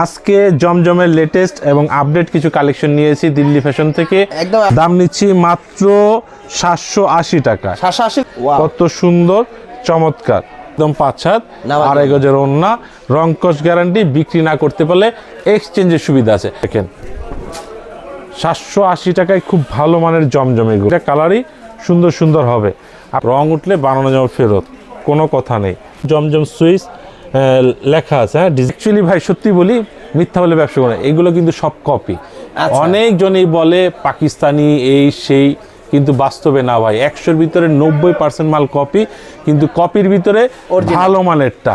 আজকে জমজমের লেটেস্ট এবং আপডেট কিছু কালেকশন নিয়েছি দিল্লি ফ্যাশন থেকে। একদম দাম নিচ্ছি মাত্র 780 টাকা। 780। কত সুন্দর চমৎকার, একদম 5 হাত, আড়াই গজের ওড়না, রংকশ গ্যারান্টি। বিক্রি না করতে পারলে এক্সচেঞ্জের সুবিধা আছে। দেখেন 780 টাকায় খুব ভালো মানের জমজম। এগুলো এটা কালারই সুন্দর সুন্দর হবে, রং উঠলে বানানো যাবে ফেরত, কোনো কথা নেই। জমজম সুইস লেখা আছে। হ্যাঁ, অ্যাকচুয়ালি ভাই সত্যি বলি, মিথ্যা বলে ব্যবসা করে, এগুলো কিন্তু সব কপি। অনেকজনই বলে পাকিস্তানি এই সেই, কিন্তু বাস্তবে না ভাই। 100-র ভিতরে 90% মাল কপি, কিন্তু কপির ভিতরে ভালো মানেরটা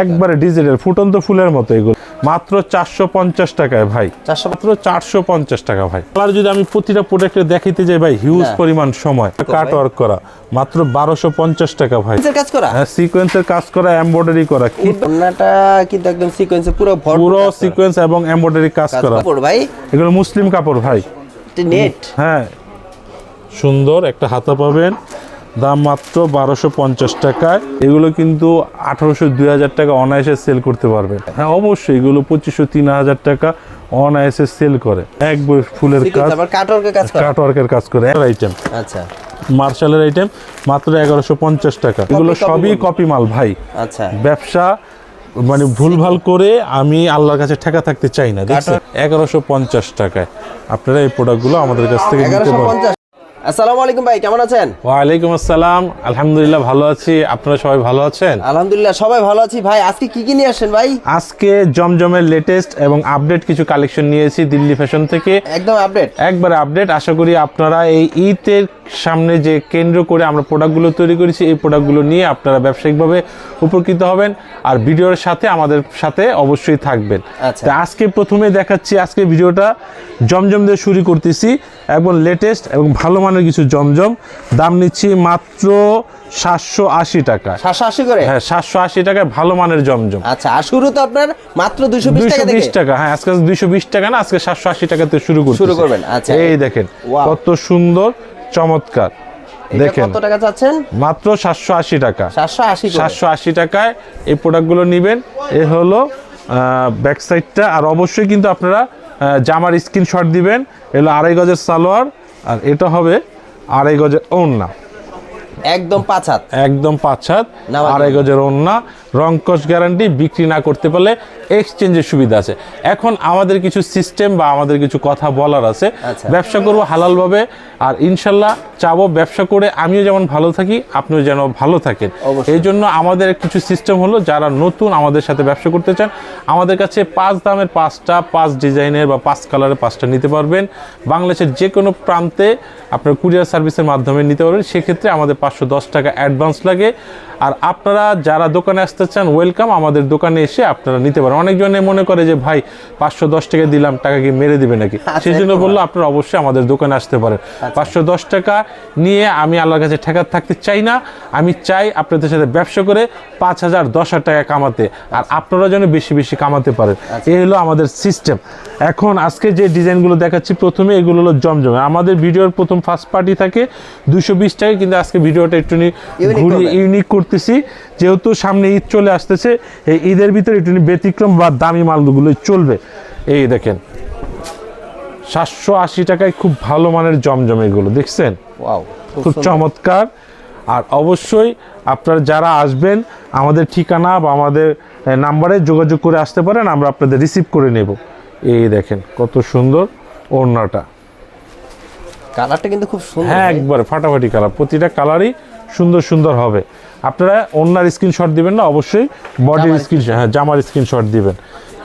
একবারে ডিজিটাল ফুটন্ত ফুলের মতো। এগুলো মাত্র 450 টাকায় ভাই, মাত্র 450 টাকা ভাই। আর যদি আমি প্রতিটা প্রোডাক্টে দেখাইতে যাই ভাই, হিউজ পরিমাণ সময়। কাট ওয়ার্ক করা মাত্র 1250 টাকা ভাই। হ্যাঁ, সিকোয়েন্সের কাজ করা, এমব্রয়ডারি করা, ওড়নাটা কিন্তু একদম সিকোয়েন্সে পুরো সিকোয়েন্স এবং এমব্রয়ডারি কাজ করা ভাই। এগুলো মুসলিম কাপড় ভাই, নেট। হ্যাঁ, সুন্দর একটা হাতা পাবেন। দাম মাত্র 1250 টাকায়। এগুলো কিন্তু 1800-2000 টাকা অনায়াসে সেল করতে পারবে। হ্যাঁ অবশ্যই, এগুলো 2500-3000 টাকা অনায়াসে সেল করে। একবার ফুলের কাজ, কাটওয়ার্কের কাজ করে। আইটেম আচ্ছা, মার্শালের আইটেম মাত্র 1150 টাকা। এগুলো সবই কপি মাল ভাই। আচ্ছা, ব্যবসা মানে ভুলভাল করে আমি আল্লাহর কাছে ঠেকা থাকতে চাই না। দেখছেন 1150 টাকায় আপনারা এই প্রোডাক্টগুলো আমাদের কাছ থেকে নিতে পারেন। আসসালামু আলাইকুম ভাই, কেমন আছেন? ওয়ালাইকুম আসসালাম, আলহামদুলিল্লাহ ভালো আছি। আপনারা সবাই ভালো আছেন? আলহামদুলিল্লাহ সবাই ভালো আছি ভাই। আজকে কি কি নিয়ে আসেন ভাই? আজকে জমজমের লেটেস্ট এবং আপডেট কিছু কালেকশন নিয়েছি দিল্লি ফ্যাশন থেকে। একদম আপডেট, একবারে আপডেট। আশা করি আপনারা এই ঈদের সামনে যে কেন্দ্র করে আমরা প্রোডাক্টগুলো তৈরি করেছি, এই প্রোডাক্টগুলো নিয়ে আপনারা ব্যবসায়িকভাবে উপকৃত হবেন। আর ভিডিওর সাথে আমাদের সাথে অবশ্যই থাকবেন। আচ্ছা, আজকে প্রথমে দেখাচ্ছি, আজকে ভিডিওটা জমজম দিয়ে শুরু করতেছি। এবং লেটেস্ট এবং ভালো মানের কিছু জমজম। দাম নিচ্ছি মাত্র 780 টাকা। 780 করে? হ্যাঁ, 780 টাকায় ভালো মানের জমজম। আচ্ছা, আর শুরু তো আপনার মাত্র 220 টাকা। হ্যাঁ, আজকে 220 টাকা না, আজকে 780 টাকাতে শুরু করবেন। আচ্ছা, এই দেখেন কত সুন্দর চমৎকার। দেখেন কত টাকা চাচ্ছেন? মাত্র 780 টাকা। 780 টাকায় এই প্রোডাক্টগুলো নেবেন। এ হলো ব্যাক সাইডটা। আর অবশ্যই কিন্তু আপনারা জামার স্ক্রিনশট দিবেন। এগুলো 2.5 গজের সালোয়ার, আর এটা হবে 2.5 গজের ওড়না। একদম 5 হাত, একদম 5 হাত, 2.5 গজের ওড়না, রংকশ গ্যারান্টি। বিক্রি না করতে পারলে এক্সচেঞ্জের সুবিধা আছে। এখন আমাদের কিছু সিস্টেম বা আমাদের কিছু কথা বলার আছে। ব্যবসা করব হালালভাবে, আর ইনশাল্লাহ চাবো ব্যবসা করে আমিও যেমন ভালো থাকি, আপনিও যেন ভালো থাকেন। এই জন্য আমাদের কিছু সিস্টেম হলো, যারা নতুন আমাদের সাথে ব্যবসা করতে চান, আমাদের কাছে 5 দামের 5টা, 5 ডিজাইনের বা 5 কালারের 5টা নিতে পারবেন। বাংলাদেশের যে কোনো প্রান্তে আপনার কুরিয়ার সার্ভিসের মাধ্যমে নিতে পারবেন। সেক্ষেত্রে আমাদের 510 টাকা অ্যাডভান্স লাগে। আর আপনারা যারা দোকানে আসতে চান, ওয়েলকাম, আমাদের দোকানে এসে আপনারা নিতে পারেন। অনেকজনে মনে করে যে ভাই 510 টাকা দিলাম, টাকা কি মেরে দিবে নাকি? সেই জন্য বললো আপনারা অবশ্যই আমাদের দোকানে আসতে পারেন। 510 টাকা নিয়ে আমি আল্লাহর কাছে ঠেকা থাকতে চাই না। আমি চাই আপনাদের সাথে ব্যবসা করে 5,000 10,000 টাকা কামাতে, আর আপনারা যেন বেশি বেশি কামাতে পারেন। এই হলো আমাদের সিস্টেম। এখন আজকে যে ডিজাইনগুলো দেখাচ্ছি, প্রথমে এগুলো হলো জমজমে। আমাদের ভিডিওর প্রথম ফার্স্ট পার্টি থাকে 220 টাকা, কিন্তু আজকে ভিডিওটা একটু ঘুরিয়ে ইউনিক করতেছি, যেহেতু সামনে ঈদ চলে আসতেছে। এই ঈদের ভিতরে একটু ব্যতিক্রম বা দামি মালগুলো চলবে। এই দেখেন 780 টাকায় খুব ভালো মানের জমজম। এগুলো দেখছেন খুব চমৎকার। আর অবশ্যই আপনারা যারা আসবেন, আমাদের ঠিকানা বা আমাদের নাম্বারে যোগাযোগ করে আসতে পারেন, আমরা আপনাদের রিসিভ করে নেব। এই দেখেন কত সুন্দর ওড়নাটা, কালারটা কিন্তু খুব সুন্দর। হ্যাঁ, একবারে ফাটাফাটি কালার। প্রতিটা কালারই সুন্দর সুন্দর হবে। আপনারা ওড়নার স্ক্রিনশট দিবেন না, অবশ্যই বডির স্ক্রিনশট, হ্যাঁ জামার স্ক্রিনশট দিবেন।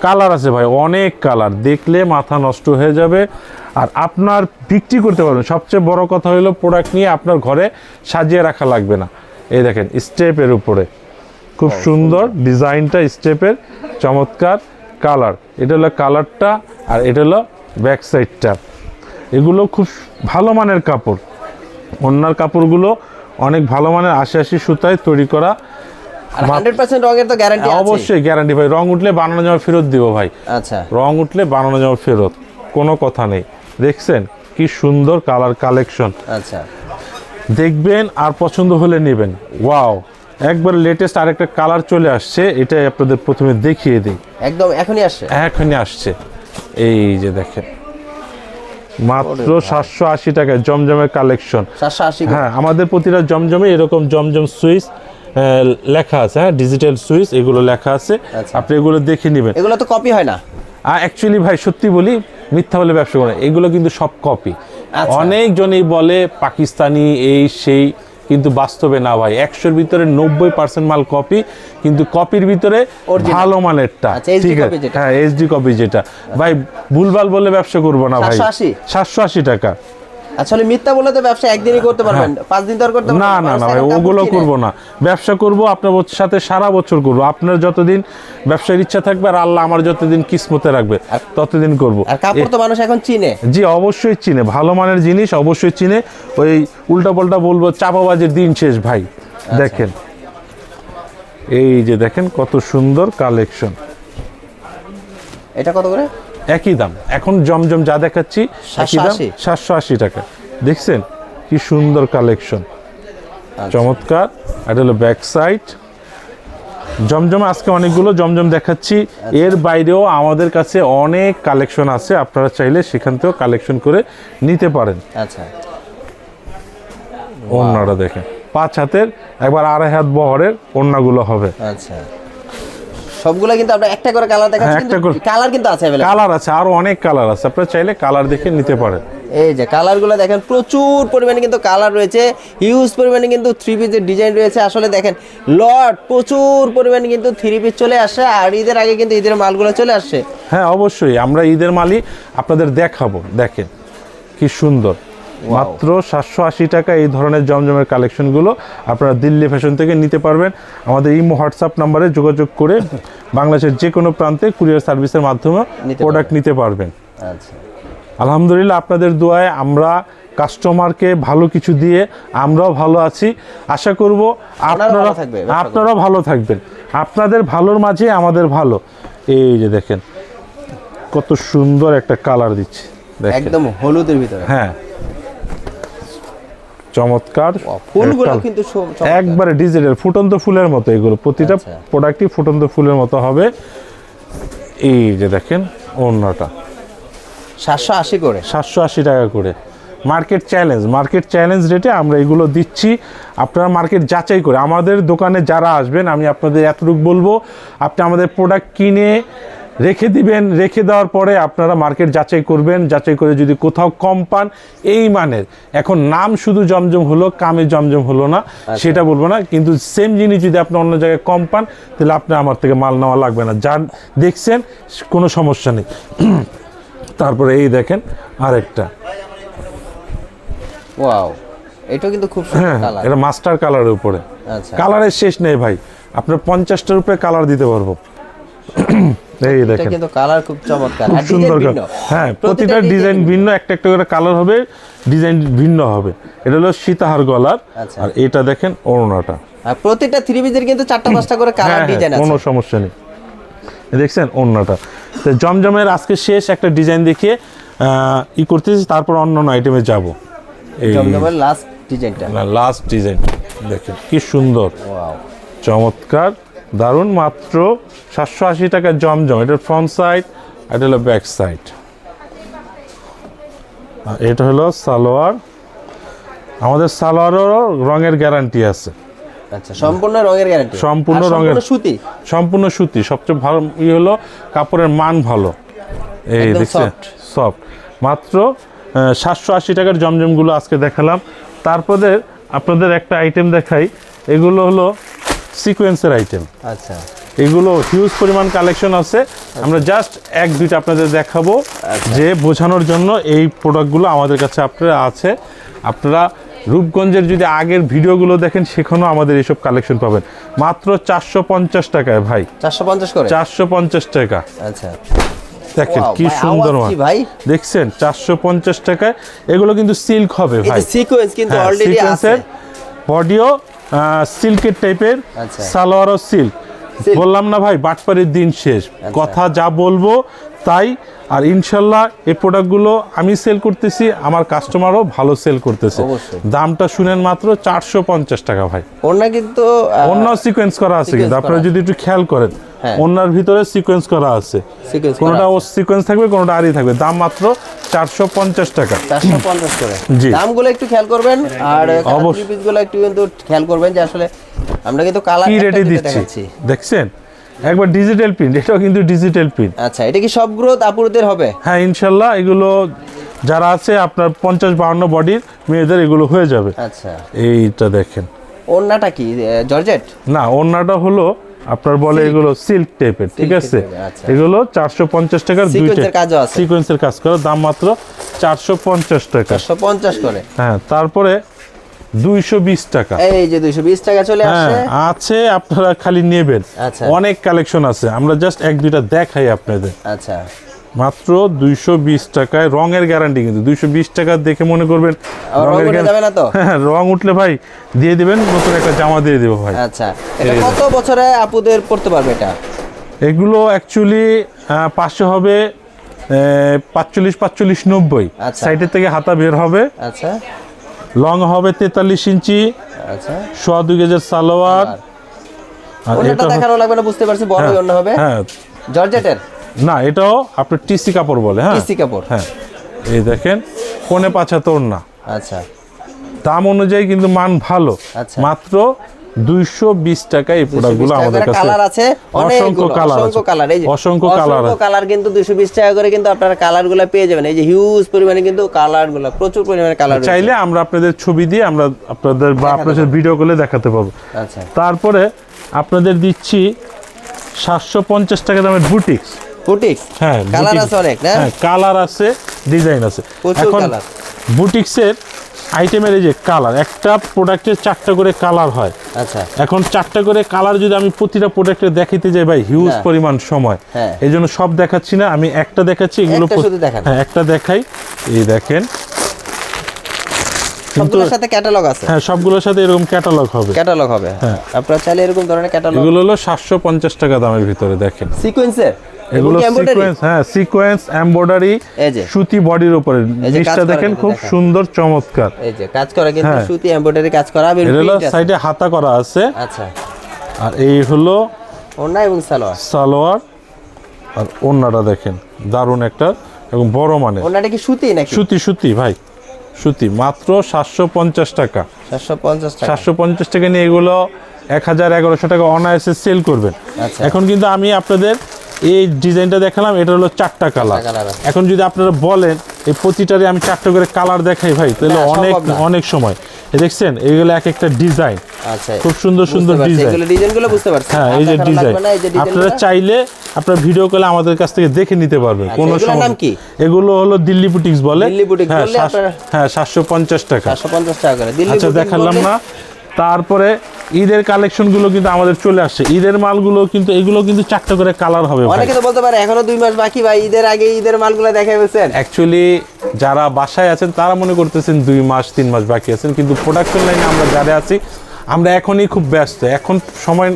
কালার আছে ভাই, অনেক কালার, দেখলে মাথা নষ্ট হয়ে যাবে। আর আপনার বিক্রি করতে পারবেন। সবচেয়ে বড় কথা হলো প্রোডাক্ট নিয়ে আপনার ঘরে সাজিয়ে রাখা লাগবে না। এই দেখেন স্টেপের উপরে খুব সুন্দর ডিজাইনটা, স্টেপের চমৎকার কালার। এটা হলো কালারটা, আর এটা হলো ব্যাক সাইডটা। এগুলো খুব ভালো মানের কাপড়। ওড়নার কাপড়গুলো অনেক ভালো মানের 80 সুতায় তৈরি করা। 100% রঙের তো গ্যারান্টি আছে? অবশ্যই গ্যারান্টি ভাই। রং উঠলে বানানো জামা ফেরত দিব ভাই। আচ্ছা, রং উঠলে বানানো জামা ফেরত, কোনো কথা নেই। দেখছেন কি সুন্দর কালার কালেকশন। আচ্ছা, দেখবেন আর পছন্দ হলে নেবেন। ওয়াও, একবার লেটেস্ট আরেকটা কালার চলে আসছে, এটাই আপনাদের প্রথমে দেখিয়ে দিই। একদম এখনই আসছে, এখনই আসছে। এই যে দেখেন মাত্র 780 টাকায় জমজমের কালেকশন। 780। হ্যাঁ, আমাদের প্রতিটা জমজমে এরকম জমজম সুইচ লেখা আছে, হ্যাঁ ডিজিটাল সুইচ এগুলো লেখা আছে, আপনি এগুলো দেখে নেবেন। এগুলো তো কপি হয় না। অ্যাকচুয়ালি ভাই সত্যি বলি, মিথ্যা বলে ব্যবসা করে, এগুলো কিন্তু সব কপি। অনেকজনই বলে পাকিস্তানি এই সেই, কিন্তু বাস্তবে না ভাই, 100-র ভিতরে 90% মাল কপি, কিন্তু কপির ভিতরে ভালো মানেরটা। ঠিক আছে, হ্যাঁ এইচডি কপি যেটা। ভাই ভুলভাল বলে ব্যবসা করবো না ভাই। 780 টাকা। আসলে মিথ্যা বলে তো ব্যবসা একদিনই করতে পারবেন, 5 দিন তো আর করতে পারবেন না না না ভাই, ওগুলো করব না। ব্যবসা করব আপনার সাথে সারা বছর করব। আপনার যতদিন ব্যবসার ইচ্ছা থাকবে আর আল্লাহ আমার যতদিন কিসমতে রাখবে ততদিন করব। আর কাপড় তো মানুষ এখন চিনে। জি অবশ্যই চিনে, ভালো মানের জিনিস অবশ্যই চিনে। ওই উল্টাপাল্টা বলবো চাপাবাজের দিন শেষ ভাই। দেখেন এই যে দেখেন কত সুন্দর কালেকশন। এটা কত করে? একই দাম এখন জমজম যা দেখাচ্ছি, একই দাম 780 টাকা। দেখছেন কি সুন্দর কালেকশন, চমৎকার। এটা হলো ব্যাক সাইড। জমজমে আজকে অনেকগুলো জমজম দেখাচ্ছি, এর বাইরেও আমাদের কাছে অনেক কালেকশন আছে, আপনারা চাইলে সেখান থেকেও কালেকশন করে নিতে পারেন। আচ্ছা, ওড়নাটা দেখেন 5 হাতের, একবার 2.5 হাত বহরের ওড়নাগুলো হবে। আচ্ছা, সবগুলো কিন্তু আমরা একটা করে কালার দেখাচ্ছি, কিন্তু কালার কিন্তু আছে अवेलेबल। কালার আছে, আরো অনেক কালার আছে, আপনারা চাইলে কালার দেখে নিতে পারেন। এই যে কালারগুলো দেখেন, প্রচুর পরিমাণে কিন্তু কালার রয়েছে, হিউজ পরিমাণে কিন্তু 3 পিসের ডিজাইন রয়েছে। আসলে দেখেন লট প্রচুর পরিমাণে কিন্তু 3 পিস চলে আসে, আর ঈদের আগে কিন্তু ঈদের মালগুলো চলে আসছে। হ্যাঁ অবশ্যই, আমরা ঈদের মালই আপনাদের দেখাবো। দেখেন কি সুন্দর, মাত্র 780 টাকা এই ধরনের জমজমের কালেকশনগুলো আপনারা দিল্লি ফ্যাশন থেকে নিতে পারবেন। আমাদের ইমো হোয়াটসঅ্যাপ নাম্বারে যোগাযোগ করে বাংলাদেশের যে কোনো প্রান্তে কুরিয়ার সার্ভিসের মাধ্যমে প্রোডাক্ট নিতে পারবেন। আচ্ছা, আলহামদুলিল্লাহ আপনাদের দোয়ায় আমরা কাস্টমারকে ভালো কিছু দিয়ে আমরাও ভালো আছি। আশা করব আপনারাও ভালো থাকবেন। আপনাদের ভালোর মাঝে আমাদের ভালো। এই যে দেখেন কত সুন্দর একটা কালার দিচ্ছে, একদম হলুদের ভিতরে। হ্যাঁ চমৎকার, ফুলগুলো কিন্তু একবারে ডিজিটাল ফুটন্ত ফুলের মতো, এগুলো প্রতিটা প্রোডাক্টই ফুটন্ত ফুলের মতো হবে। এই যে দেখেন ওড়নাটা 780 করে, 780 টাকা করে। মার্কেট চ্যালেঞ্জ রেটে আমরা এগুলো দিচ্ছি। আপনারা মার্কেট যাচাই করে আমাদের দোকানে যারা আসবেন, আমি আপনাদের এতটুকু বলবো, আপনি আমাদের প্রোডাক্ট কিনে রেখে দিবেন, রেখে দেওয়ার পরে আপনারা মার্কেট যাচাই করবেন। যাচাই করে যদি কোথাও কম পান এই মানের, এখন নাম শুধু জমজম হলো, কামে জমজম হলো না সেটা বলবো না, কিন্তু সেম জিনিস যদি আপনি অন্য জায়গায় কম পান তাহলে আপনি আমার থেকে মাল নেওয়া লাগবে না, যা দেখছেন কোনো সমস্যা নেই। তারপরে এই দেখেন আরেকটা, ওয়াও, এটা কিন্তু খুব সুন্দর কালার। এটা মাস্টার কালারের উপরে। আচ্ছা, কালারের শেষ নেই ভাই, আপনার 50টার উপরে কালার দিতে পারবো। এই দেখেন কিন্তু কালার খুব চমৎকার, আর সুন্দর। হ্যাঁ প্রতিটা ডিজাইন ভিন্ন, একটা একটা করে কালার হবে, ডিজাইন ভিন্ন হবে। এটা হলো সীতাহার গলার। আর এটা দেখেন ওড়নাটা, আর প্রতিটা 3 পিসের কিন্তু 4টা-5টা করে কালার ডিজাইন আছে, কোনো সমস্যা নেই। দেখছেন ওড়নাটা। তো জমজমের আজকে শেষ একটা ডিজাইন দেখিয়ে করতেছি, তারপর অন্য আইটেমে যাব। এই জমজমের লাস্ট ডিজাইনটা, লাস্ট ডিজাইন দেখেন কি সুন্দর, চমৎকার, দারুণ। মাত্র 780 টাকার জমজম। এটা ফ্রন্ট সাইড, এটা হলো ব্যাক সাইড, এটা হলো সালোয়ার। আমাদের সালোয়ারেরও রঙের গ্যারান্টি আছে। আচ্ছা, সম্পূর্ণ রঙের গ্যারান্টি, সম্পূর্ণ রঙের, সুতি, সম্পূর্ণ সুতি। সবচেয়ে ভালো হলো কাপড়ের মান ভালো। এই দেখছেন সফট। মাত্র 780 টাকার জমজমগুলো আজকে দেখালাম। তারপরে আপনাদের একটা আইটেম দেখাই, এগুলো হলো সিকোয়েন্সের আইটেম। আচ্ছা, এগুলো হিউজ পরিমাণ কালেকশন আছে, আমরা জাস্ট 1-2টা আপনাদের দেখাবো যে বোঝানোর জন্য। এই প্রোডাক্টগুলো আমাদের কাছে আপনারা আছে। আপনারা রূপগঞ্জের যদি আগের ভিডিওগুলো দেখেন সেখানেও আমাদের এইসব কালেকশন পাবেন। মাত্র 450 টাকায় ভাই, 450 করে, 450 টাকা। আচ্ছা দেখেন কি সুন্দর ভাই, দেখছেন 450 টাকায়। এগুলো কিন্তু সিল্ক হবে ভাই, সিকোয়েন্স কিন্তু অলরেডি আছে। বডিও সিল্কের টাইপের, সালোয়ারও সিল্ক। বললাম না ভাই, বাটপাড়ির দিন শেষ, কথা যা বলবো তাই। আর ইনশাল্লাহ এই প্রোডাক্টগুলো আমি সেল করতেছি, আমার কাস্টমারও ভালো সেল করতেছে। দামটা শুনেন মাত্র 450 টাকা ভাই। ওড়না কিন্তু অন্য সিকোয়েন্স করা আছে, কিন্তু আপনারা যদি একটু খেয়াল করেন ওনার ভিতরে সিকোয়েন্স করা আছে, কোনটা ও সিকোয়েন্স থাকবে, কোনটা আরি থাকবে। দাম মাত্র 450 টাকা। 450 করে। জি, দামগুলো একটু খেয়াল করবেন, আর পিসগুলো একটু কিন্তু খেয়াল করবেন যে আসলে আমরা কিন্তু কালার কি রেটে দিচ্ছি দেখছেন, একবার ডিজিটাল প্রিন্ট, এটাও কিন্তু ডিজিটাল প্রিন্ট। আচ্ছা, এটা কি সব গ্রোথ আপুরদের হবে? হ্যাঁ ইনশাল্লাহ, এগুলো যারা আছে আপনার 50-52 বডির মেয়েদের এগুলো হয়ে যাবে। আচ্ছা, এইটা দেখেন। ওড়নাটা কি জর্জেট? না, ওড়নাটা হলো আপনার বলে এগুলো সিল্ক টাইপের, ঠিক আছে। এগুলো 450 টাকার দুইটা সিকোয়েন্সের কাজ করা, দাম মাত্র 450 টাকা। 450 করে। হ্যাঁ, তারপরে 220 টাকা। এই যে 220 টাকা চলে আসে। আছে, আপনারা খালি নেবেন, অনেক কালেকশন আছে, আমরা জাস্ট এক দুইটা দেখাই আপনাদের। আচ্ছা, মাত্র 220 টাকায় রঙের গ্যারান্টি, কিন্তু 220 টাকা দেখে মনে করবেন রঙের যাবে না তো? রং উঠলে ভাই দিয়ে দিবেন, নতুন একটা জামা দিয়ে দেবো ভাই। আচ্ছা, এটা কত বছরে আপুদের পড়তে পারবে এটা? এগুলো অ্যাকচুয়ালি 500 হবে 45, 90 সাইডের থেকে হাতা বের হবে। আচ্ছা, লং হবে 43 ইঞ্চি। আচ্ছা, 2 গেজের সালোয়ার। আর এটা দেখানো লাগবে না, বুঝতে পারছি, বড় ওড়না হবে। হ্যাঁ, জর্জেটের না, এটাও আপনার টিসি কাপড় বলে। হ্যাঁ, টিসি কাপড়। হ্যাঁ, এই দেখেন 5.75 ওড়না। আচ্ছা, দাম অনুযায়ী কিন্তু মান ভালো। মাত্র 220 টাকায় এই প্রোডাক্টগুলো আমাদের কাছে কালার আছে, অসংখ্য কালার আছে, অসংখ্য কালার কিন্তু 220 টাকা করে কিন্তু আপনারা কালারগুলো পেয়ে যাবেন। এই যে হিউজ পরিমাণে কিন্তু কালারগুলো, প্রচুর পরিমাণে কালার রয়েছে। চাইলে আমরা আপনাদের ছবি দিয়ে আমরা আপনাদের বা আপনাদের ভিডিও করে দেখাতে পাবো। আচ্ছা, তারপরে আপনাদের দিচ্ছি 750 টাকা দামের বুটিক্স। হ্যাঁ, কালার আছে অনেক, না? হ্যাঁ, কালার আছে, ডিজাইন আছে। এখন বুটিক্সের আইটেমের এই যে কালার, একটা প্রোডাক্টের 4টা করে কালার হয়। আচ্ছা, এখন 4টা করে কালার যদি আমি প্রতিটা প্রোডাক্টে দেখাইতে যাই ভাই, হিউজ পরিমাণ সময়। এই জন্য সব দেখাচ্ছি না, আমি একটা দেখাচ্ছি। এগুলো হ্যাঁ, একটা দেখাই। এই দেখেন, সবগুলোর সাথে ক্যাটালগ আছে। হ্যাঁ, সবগুলোর সাথে এরকম ক্যাটালগ হবে। হ্যাঁ, আপনারা চাইলে এরকম ধরনের ক্যাটালগ। এগুলো হলো 750 টাকা দামের ভিতরে। দেখেন সিকোয়েন্সের, এগুলো সিকোয়েন্স, হ্যাঁ, সিকোয়েন্স এমব্রয়ডারি সুতি বডির উপরে। জিনিসটা দেখেন খুব সুন্দর, চমৎকার। এই যে কাজ করা কিন্তু সুতি এমব্রয়ডারি কাজ করা। এগুলো সাইডে হাতা করা আছে। আচ্ছা, আর এই হলো ওড়না এবং সালোয়ার। আর ওড়নাটা দেখেন দারুণ একটা এবং বড় মানে। ওড়নাটা কি সুতি নাকি? সুতি ভাই, সুতি। মাত্র 750 টাকা। 750 টাকা নিয়ে এগুলো 1000-1100 টাকা অনায়াসে সেল করবেন। এখন কিন্তু আমি আপনাদের এই ডিজাইনটা দেখালাম, এটা হলো 4টা কালার। এখন যদি আপনারা বলেন এই প্রতিটারে আমি 4টা করে কালার দেখাই ভাই, তাহলে অনেক সময়। দেখছেন এইগুলো এক একটা ডিজাইন, খুব সুন্দর ডিজাইন। ডিজাইনগুলো বুঝতে পারছেন? হ্যাঁ, এই যে ডিজাইন আপনারা চাইলে আপনার ভিডিও কলে আমাদের কাছ থেকে দেখে নিতে পারবেন, কোনো সমস্যা নেই। এগুলো হলো দিল্লি বুটিক্স বলে। হ্যাঁ, 750 টাকা। 750 টাকা করে। আচ্ছা, দেখালাম না। তারপরে ঈদের কালেকশন গুলো কিন্তু আমাদের চলে আসছে। ঈদের মালগুলো কিন্তু এগুলো কিন্তু 4টা করে কালার হবে। অনেকে তো বলতে পারে এখনো 2 মাস বাকি ভাই, ঈদের আগে ঈদের মালগুলো দেখাই বলছেন। অ্যাকচুয়ালি যারা বাসায় আছেন তারা মনে করতেছেন 2 মাস 3 মাস বাকি আছেন, কিন্তু প্রোডাকশন লাইনে আমরা যারা আছি আমরা এখনই খুব ব্যস্ত। এখন সময়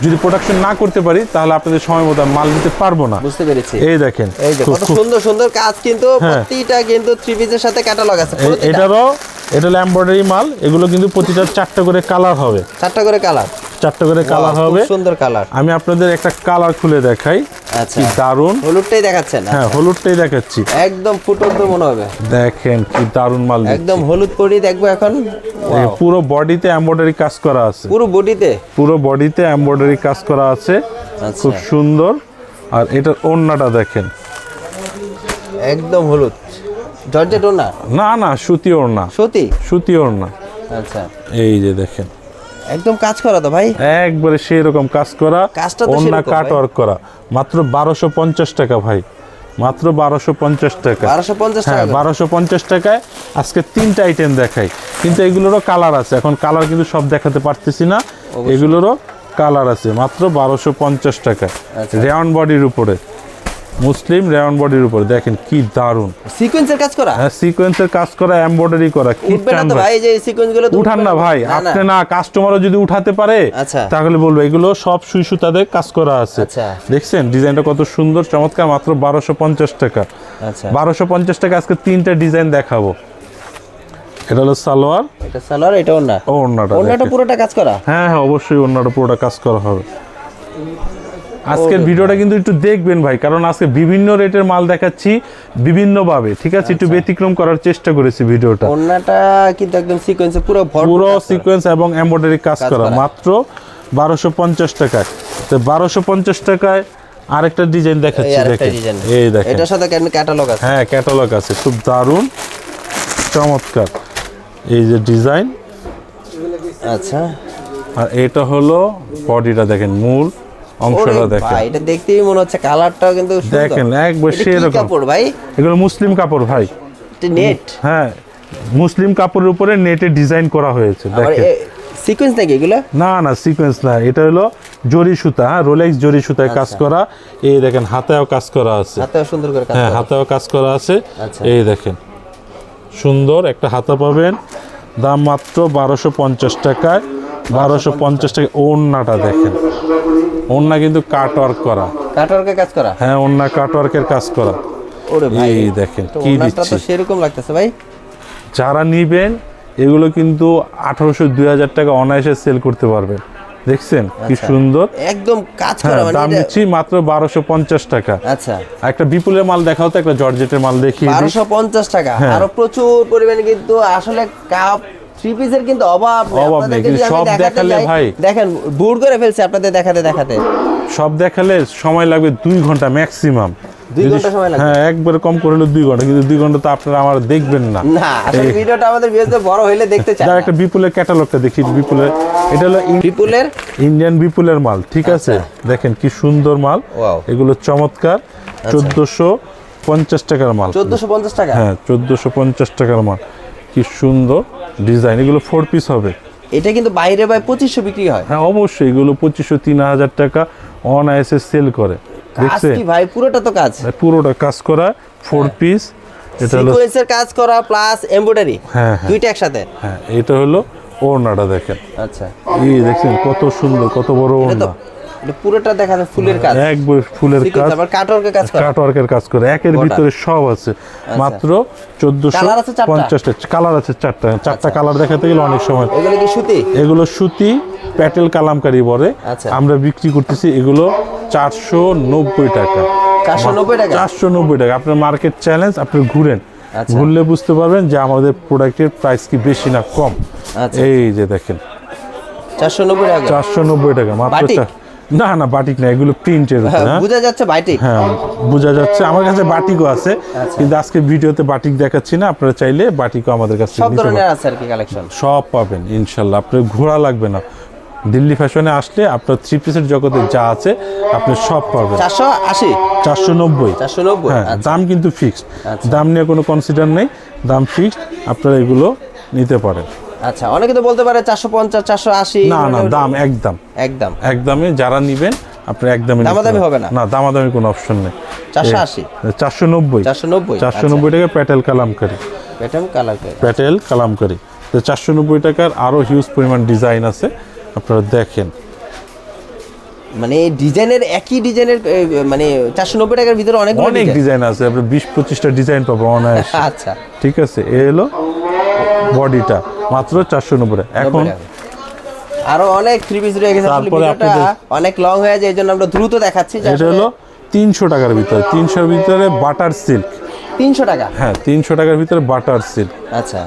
যদি প্রোডাকশন না করতে পারি তাহলে আপনাদের সময় মতো মাল দিতে পারবো না। বুঝতে পেরেছি। এই দেখেন কত সুন্দর কাজ, কিন্তু প্রতিটা কিন্তু 3 পিসের সাথে ক্যাটালগ আছে। এটা হলো এমব্রয়ডারি মাল। এগুলো কিন্তু প্রতিটা 4টা করে কালার হবে। 4টা করে কালার হবে। সুন্দর কালার। আমি আপনাদের একটা কালার খুলে দেখাই। আচ্ছা, কি দারুন। হলুদটাই দেখাচ্ছেন? হ্যাঁ, হলুদটাই দেখাচ্ছি। একদম ফুটন্ত মনে হবে। দেখেন কি দারুন মাল, একদম হলুদ পরি দেখবো এখন। পুরো বডিতে এমব্রয়ডারি কাজ করা আছে। পুরো বডিতে এমব্রয়ডারি কাজ করা আছে, খুব সুন্দর। আর এটার ওড়নাটা দেখেন, একদম হলুদ। জর্জেট ওড়না? না, সুতি ওড়না। সুতি ওড়না। আচ্ছা, এই যে দেখেন একদম কাজ করা তো ভাই, একবারে সেই রকম কাজ করা, ওড়না কাট ওয়ার্ক করা। মাত্র 1250 টাকা ভাই, মাত্র 1250 টাকা। 1250 টাকায় আজকে 3টা আইটেম দেখাই, কিন্তু এগুলোরও কালার আছে। এখন কালার কিন্তু সব দেখাতে পারতেছি না, এগুলোরও কালার আছে। মাত্র 1250 টাকা, রেওয়ান বডির উপরে। মুসলিম রেয়ন বডির উপর দেখেন কি দারুন, সিকোয়েন্সের কাজ করা, হ্যাঁ সিকোয়েন্সের কাজ করা, এমব্রয়ডারি করা, কি উঠবে না টান তো ভাই। ভাই এই যে সিকোয়েন্স গুলো তো উঠান না ভাই, আপনি না কাস্টমারও যদি উঠাতে পারে আচ্ছা। তাহলে বলবো এগুলো সব সুই সুতাতে কাজ করা আছে। আচ্ছা। দেখছেন ডিজাইনটা কত সুন্দর চমৎকার, মাত্র 1250 টাকা। আচ্ছা 1250 টাকা আজকে 3টা ডিজাইন দেখাবো। এটা হলো সালোয়ার, এটা সালোয়ার, এটা ওন্না, ওড়নাটা ওন্নাটা দেখেন। পুরোটা কাজ করা। হ্যাঁ হ্যাঁ অবশ্যই ওড়নাটা পুরোটা কাজ করা হবে। আজকের ভিডিওটা কিন্তু একটু দেখবেন ভাই, কারণ আজকে বিভিন্ন রেটের মাল দেখাচ্ছি বিভিন্নভাবে, ঠিক আছে? একটু ব্যতিক্রম করার চেষ্টা করেছি ভিডিওটা। ওন্নাটা কিন্তু একদম সিকোয়েন্সে পুরো পুরো সিকোয়েন্স এবং এমব্রয়ডারি কাজ করা, মাত্র 1250 টাকায়। তো 1250 টাকায় আরেকটা ডিজাইন দেখাচ্ছি, দেখেন এই দেখেন, এটার সাথে ক্যাটালগ আছে। হ্যাঁ ক্যাটালগ আছে, খুব দারুণ চমৎকার এই যে ডিজাইন। আচ্ছা আর এটা হলো বডিটা দেখেন, মূল অংশটা দেখেন, ভাই এটা দেখতেই মনে হচ্ছে কালারটাও কিন্তু সুন্দর। দেখেন একবার এটা কি সেরকম কাপড় ভাই? এগুলো মুসলিম কাপড় ভাই, এটা নেট, হ্যাঁ মুসলিম কাপড়ের উপরে নেটে ডিজাইন করা হয়েছে আবার দেখেন। সিকোয়েন্স নাকি এগুলো? না না সিকোয়েন্স না, এটা হলো জরি সুতা, হ্যাঁ রোলেক্স জরি সুতায় কাজ করা। এই দেখেন হাতেও কাজ করা আছে, হাতেও সুন্দর করে কাজ হ্যাঁ করা। হাতেও কাজ করা আছে। আচ্ছা। এই দেখেন সুন্দর একটা হাতা পাবেন, দাম মাত্র 1250 টাকায়। 1250 টাকা। ওড়নাটা দেখেন, ওড়না কিন্তু কাট ওয়ার্ক করা, কাটওয়ার্কের কাজ করা। হ্যাঁ ওড়না কাট ওয়ার্কের কাজ করা। ওরে ভাই এই দেখেন তো কি ওন্নাটা দিচ্ছি, তো সেরকম লাগতেছে ভাই। যারা নিবেন এগুলো কিন্তু 1800-2000 টাকা অনায়াসে সেল করতে পারবেন। দেখছেন কি আচ্ছা। সুন্দর, একদম কাজ হ্যাঁ করা মানে দাম এটা- দিচ্ছি মাত্র 1250 টাকা। আচ্ছা আর একটা বিপুলের মাল দেখাও তো, একটা জর্জেটের মাল দেখিয়ে দিই। 1250 টাকা। হ্যাঁ। আরো প্রচুর পরিমাণে কিন্তু আসলে কাপ থ্রি পিসের কিন্তু অভাব নেই। অভাব নেই, আপনাদেরকে কিন্তু যদি আমি সব দেখাতে দেখালে যাই, ভাই। দেখেন বুড় করে ফেলছে আপনাদের দেখাতে দেখাতে। সব দেখালে সময় লাগবে 2 ঘন্টা ম্যাক্সিমাম। 2 ঘন্টা সময় লাগবে? হ্যাঁ একবার কম করে হলো 2 ঘন্টা, কিন্তু 2 ঘন্টা তো আপনারা আমার দেখবেন না। না আসলে ভিডিওটা আমাদের ভিউয়ারদের বড় হইলে দেখতে চায় যার না। একটা বিপুলের ক্যাটালগটা দেখি, বিপুলের এটা হলো বিপুলের ইন্ডিয়ান বিপুলের মাল, ঠিক আছে? দেখেন কি সুন্দর মাল, Wow. এগুলো চমৎকার। 1450 টাকার মাল, 1450 টাকা। হ্যাঁ 1450 টাকার মাল, কি সুন্দর ডিজাইন। এগুলো 4 পিস হবে। এটা কিন্তু বাইরে ভাই 2500 বিক্রি হয়। হ্যাঁ অবশ্যই এগুলো 2500-3000 টাকা অনায়াসে সেল করে। কাজ দেখছেন কি ভাই, পুরোটা তো কাজ। পুরোটা কাজ করা 4 পিস। এটা হলো সিকোয়েন্সের কাজ করা প্লাস এমব্রয়ডারি, হ্যাঁ, হ্যাঁ। দুইটা একসাথে। হ্যাঁ এটা হলো ওড়নাটা দেখেন, আচ্ছা এই দেখছেন কত সুন্দর, কত বড় এটা ওড়না, তো এটা পুরোটা দেখা যায় ফুলের কাজ। একবার ফুলের সিকোয়েন্স কাজ, আবার কাটওয়ার্কের কাজ করা। কাটওয়ার্কের কাজ করে, একের গোটা। ভিতরে সব আছে। মাত্র কালার আছে চারটা? 1450 কালার আছে, চারটা কালার দেখাতে গেলে অনেক সময়। এগুলো কি সুতি? এগুলো সুতি প্যাটেল কালামকারী বলে, আচ্ছা। আমরা বিক্রি করতেছি এগুলো 490 টাকা। 490 টাকা। 490 টাকা। আপনার মার্কেট চ্যালেঞ্জ, আপনি ঘুরেন, আচ্ছা। ঘুরলে বুঝতে পারবেন যে আমাদের প্রোডাক্টের প্রাইস কি বেশি না কম। আচ্ছা। এই যে দেখেন 490 টাকা। 490 টাকা মাত্র। বাটিক? না না বাটিক না, এগুলো প্রিন্টের উপর। হ্যাঁ বোঝা যাচ্ছে বাটিক। হ্যাঁ বোঝা যাচ্ছে। আমার কাছে বাটিকও আছে, আচ্ছা। কিন্তু আজকে ভিডিওতে বাটিক দেখাচ্ছি না। আপনারা চাইলে বাটিকও আমাদের কাছে সব নিতে ধরনের পারেন, আছে আর কি কালেকশন। সব পাবেন ইনশাল্লাহ। আপনার ঘোরা লাগবে না, দিল্লি ফ্যাশনে আসলে আপনার 3 পিসের জগতে যা আছে আপনি সব পাবেন। 480 490। 490 হ্যাঁ আচ্ছা। দাম কিন্তু ফিক্সড, আচ্ছা। দাম নিয়ে কোনো কনসিডার নেই, দাম ফিক্সড। আপনারা এগুলো নিতে পারেন। আচ্ছা অনেকে তো বলতে পারে 450 480। না না দাম একদম একদম একদমই, যারা নিবেন আপনার একদমই নিতে দামাদামি পারেন। হবে না? না দামাদামি কোনো অপশন নেই। 480 490 490 490 টাকা প্যাটেল কালামকারী, প্যাটার্ন কালার করে। প্যাটেল কালামকারী। তো 490 টাকার আরো হিউজ পরিমাণ ডিজাইন আছে, আপনারা দেখেন। মানে ডিজাইনের একই ডিজাইনের মানে 490 টাকার ভিতরে অনেকগুলো অনেক ডিজাইন। ডিজাইন আছে, আপনি 20-25টা ডিজাইন পাবো অনায়াসে। আচ্ছা ঠিক আছে, এ হলো বডিটা মাত্র 490 টাকা। এখন আরো অনেক থ্রি পিস রয়ে গেছে, আসলে তারপরে ভিডিওটা আপনাদের- অনেক লং হয়ে যায়, এইজন্য আমরা দ্রুত দেখাচ্ছি যে এটা আসলে হলো 300 টাকার ভিতরে, 300 এর ভিতরে বাটার সিল্ক। 300 টাকা। হ্যাঁ 300 টাকার ভিতরে বাটার সিল্ক। আচ্ছা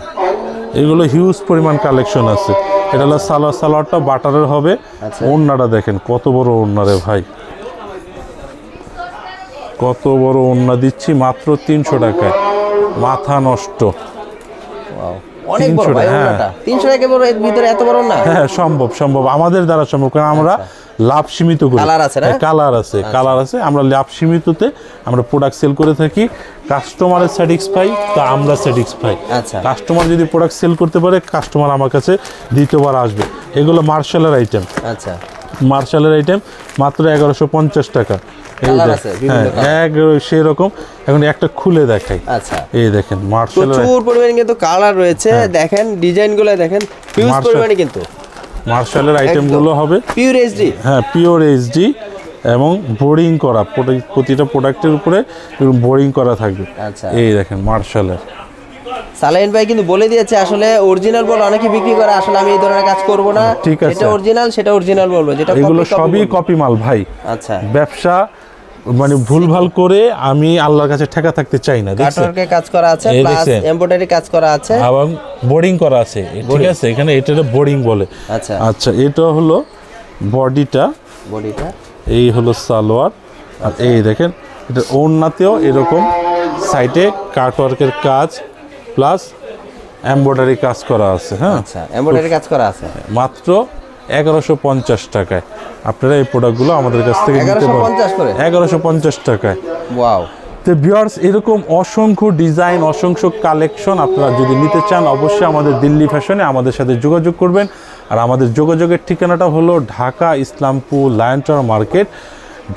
এগুলো হিউজ পরিমাণ কালেকশন আছে। এটা হলো সালোয়ারটা বাটারের হবে। আচ্ছা। ওড়নাটা দেখেন কত বড় ওড়না রে ভাই, কত বড় ওড়না দিচ্ছি মাত্র 300 টাকায়, মাথা নষ্ট। ওয়াও অনেক বড় 300 ভাই হ্যাঁ। ওনাটা 300 টাকা বড়, এর ভিতরে এত বড় না। হ্যাঁ সম্ভব সম্ভব, আমাদের দ্বারা সম্ভব, কারণ আমরা লাভ সীমিত করি। কালার আছে না? কালার আছে, কালার আছে। আমরা লাভ সীমিততে আমরা প্রোডাক্ট সেল করে থাকি। কাস্টমারের স্যাটিসফাই তা আমরা স্যাটিসফাই। আচ্ছা। কাস্টমার যদি প্রোডাক্ট সেল করতে পারে, কাস্টমার আমার কাছে দ্বিতীয়বার আসবে। এগুলো মার্শালের আইটেম, আচ্ছা মার্শালের আইটেম মাত্র 1150 টাকা। কালার আছে বিভিন্ন হ্যাঁ সেরকম। এখন একটা খুলে দেখাই। আচ্ছা, এই দেখেন মার্শালের প্রচুর পরিমাণে কিন্তু কালার রয়েছে, দেখেন ডিজাইনগুলো দেখেন হিউজ পরিমাণে কিন্তু মার্শালের আইটেমগুলো হবে পিওর এইচডি। হ্যাঁ পিওর এইচডি এবং বোরিং করা, প্রতিটা প্রোডাক্টের উপরে বোরিং করা থাকবে। আচ্ছা, এই দেখেন মার্শালের। সালাইন ভাই কিন্তু বলে দিয়েছে আসলে অরিজিনাল বল অনেকে বিক্রি করে, আসলে আমি এই ধরনের কাজ করব না, ঠিক আছে। এটা অরিজিনাল সেটা অরিজিনাল বলবো, যেটা এগুলো copy সবই বলবো। কপি মাল ভাই। আচ্ছা, ব্যবসা মানে ভুলভাল করে আমি আল্লাহর কাছে ঠেকা থাকতে চাই না। দেখছেন কাটওয়ার্কে কাজ করা আছে, এই প্লাস দেখছেন? এমব্রয়ডারি কাজ করা আছে এবং বোর্ডিং করা আছে, ঠিক আছে। এখানে এটা বোর্ডিং বলে। আচ্ছা, আচ্ছা এটা হলো বডিটা, বডিটা এই হলো সালোয়ার। আর এই দেখেন এটা ওড়নাতেও এরকম সাইডে কাটওয়ার্কের কাজ প্লাস এমব্রয়ডারি কাজ করা আছে। হ্যাঁ আচ্ছা, এমব্রয়ডারি কাজ করা আছে মাত্র 1150 টাকায় আপনারা এই প্রোডাক্টগুলো আমাদের কাছ থেকে নিতে পারেন। 1150 করে 1150 টাকায়। ওয়াও। তো ভিউয়ার্স এরকম অসংখ্য ডিজাইন, অসংখ্য কালেকশন আপনারা যদি নিতে চান অবশ্যই আমাদের দিল্লি ফ্যাশনে আমাদের সাথে যোগাযোগ করবেন। আর আমাদের যোগাযোগের ঠিকানাটা হলো Dhaka Islampur lion tower market,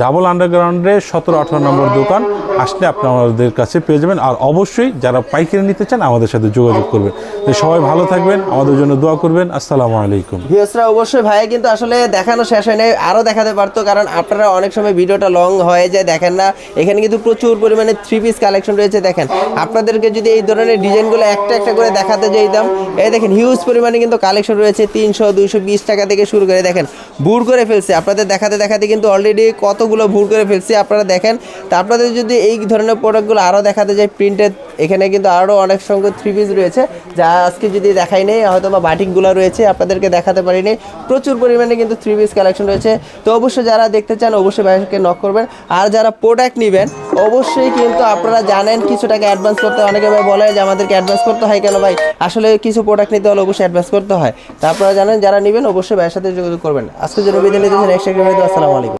double আন্ডারগ্রাউন্ডে 17-18 নম্বর দোকান। আসলে আপনি আমাদের কাছে পেয়ে যাবেন। আর অবশ্যই যারা পাইকারি নিতে চান আমাদের সাথে যোগাযোগ করবেন। তো সবাই ভালো থাকবেন, আমাদের জন্য দোয়া করবেন। আসসালামু আলাইকুম। ভিউয়ার্সরা অবশ্যই ভাই কিন্তু আসলে দেখানো শেষ হয় নাই, আরও দেখাতে পারতো, কারণ আপনারা অনেক সময় ভিডিওটা লং হয়ে যায় দেখেন না। এখানে কিন্তু প্রচুর পরিমাণে 3 পিস কালেকশন রয়েছে। দেখেন আপনাদেরকে যদি এই ধরনের ডিজাইনগুলো একটা একটা করে দেখাতে যাইতাম, এই দেখেন হিউজ পরিমাণে কিন্তু কালেকশন রয়েছে। 300-220 টাকা থেকে শুরু করে দেখেন ভুর করে ফেলছে, আপনাদের দেখাতে দেখাতে কিন্তু অলরেডি কতগুলো ভুর করে ফেলছি আপনারা দেখেন। তা আপনাদের যদি এই ধরনের প্রোডাক্টগুলো আরও দেখাতে যায় প্রিন্টেড, এখানে কিন্তু আরও অনেক সংখ্যক 3 পিস রয়েছে যা আজকে যদি দেখাই নেই, হয়তো বা বাটিকগুলো রয়েছে আপনাদেরকে দেখাতে পারিনি। প্রচুর পরিমাণে কিন্তু 3 পিস কালেকশন রয়েছে। তো অবশ্যই যারা দেখতে চান অবশ্যই ভাইকে নক করবেন। আর যারা প্রোডাক্ট নেবেন অবশ্যই কিন্তু আপনারা জানেন কিছু টাকা অ্যাডভান্স করতে হয়। অনেকে ভাই বলে যে আমাদেরকে অ্যাডভান্স করতে হয় কেন ভাই, আসলে কিছু প্রোডাক্ট নিতে হলে অবশ্যই অ্যাডভান্স করতে হয়। তা আপনারা জানেন, যারা নেবেন অবশ্যই ভাইয়ের সাথে যোগাযোগ করবেন। আজকের জন্য বিদায় নিতে চাই, নেক্সট ভিডিওতে। আসসালামু আলাইকুম।